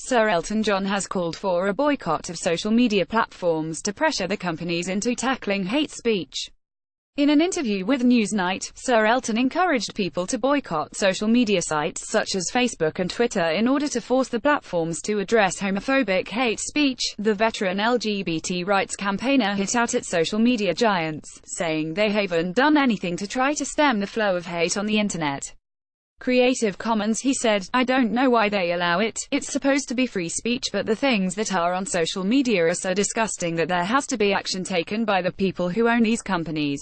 Sir Elton John has called for a boycott of social media platforms to pressure the companies into tackling hate speech. In an interview with Newsnight, Sir Elton encouraged people to boycott social media sites such as Facebook and Twitter in order to force the platforms to address homophobic hate speech. The veteran LGBT rights campaigner hit out at social media giants, saying they haven't done anything to try to stem the flow of hate on the internet. Creative Commons, he said, "I don't know why they allow it. It's supposed to be free speech, but the things that are on social media are so disgusting that there has to be action taken by the people who own these companies."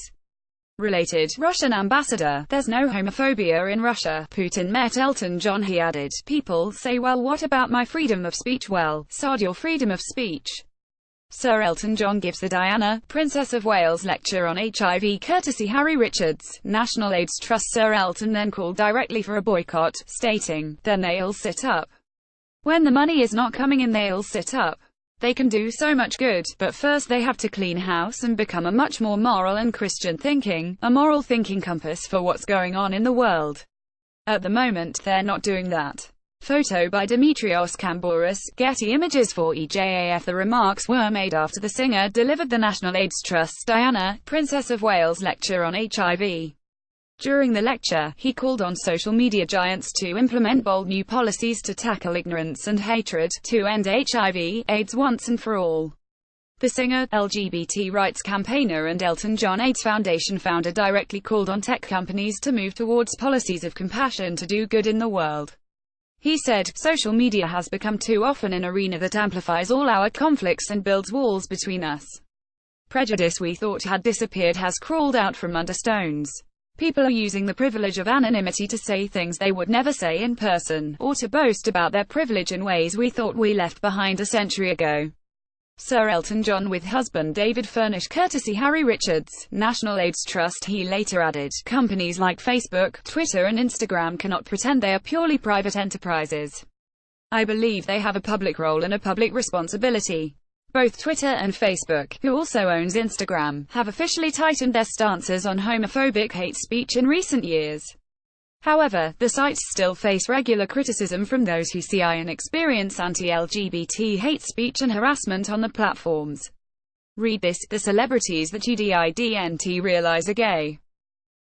Related, Russian ambassador, "There's no homophobia in Russia. Putin met Elton John," he added. People say, "Well, what about my freedom of speech?" Well, sod your freedom of speech. Sir Elton John gives the Diana, Princess of Wales lecture on HIV courtesy Harry Richards, National AIDS Trust. Sir Elton then called directly for a boycott, stating, "Then they'll sit up. When the money is not coming in, they'll sit up. They can do so much good, but first they have to clean house and become a much more moral and Christian thinking, a moral thinking compass for what's going on in the world. At the moment, they're not doing that." Photo by Dimitrios Kambouris, Getty Images for EJAF. The remarks were made after the singer delivered the National AIDS Trust's Diana, Princess of Wales lecture on HIV. During the lecture, he called on social media giants to implement bold new policies to tackle ignorance and hatred, to end HIV/AIDS once and for all. The singer, LGBT rights campaigner and Elton John AIDS Foundation founder directly called on tech companies to move towards policies of compassion to do good in the world. He said, "Social media has become too often an arena that amplifies all our conflicts and builds walls between us. Prejudice we thought had disappeared has crawled out from under stones. People are using the privilege of anonymity to say things they would never say in person, or to boast about their privilege in ways we thought we left behind a century ago." Sir Elton John with husband David furnished courtesy Harry Richards, National AIDS Trust. He later added, "Companies like Facebook, Twitter and Instagram cannot pretend they are purely private enterprises. I believe they have a public role and a public responsibility." Both Twitter and Facebook, who also owns Instagram, have officially tightened their stances on homophobic hate speech in recent years. However, the sites still face regular criticism from those who see and experience anti-LGBT hate speech and harassment on the platforms. Read this: "The celebrities that you didn't realize are gay."